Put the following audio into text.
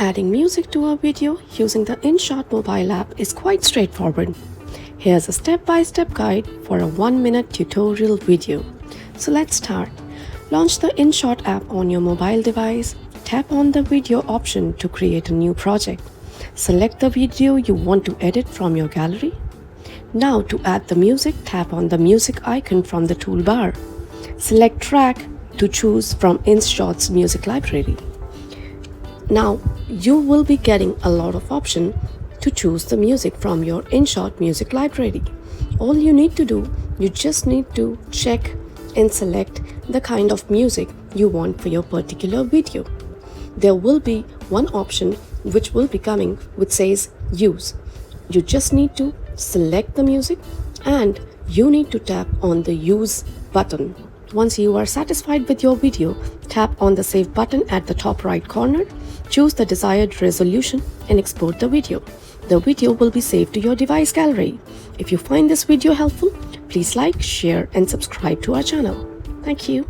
Adding music to a video using the Inshot mobile app is quite straightforward. Here's a step-by-step guide for a 1-minute tutorial video. So let's start. Launch the Inshot app on your mobile device. Tap on the video option to create a new project. Select the video you want to edit from your gallery. Now to add the music, tap on the music icon from the toolbar. Select track to choose from Inshot's music library. Now you will be getting a lot of options to choose the music from your Inshot music library. All you need to do, you just need to check and select the kind of music you want for your particular video. There will be one option which will be coming which says use. You just need to select the music and you need to tap on the use button. Once you are satisfied with your video, tap on the save button at the top right corner, choose the desired resolution and export the video. The video will be saved to your device gallery. If you find this video helpful, please like, share and subscribe to our channel. Thank you.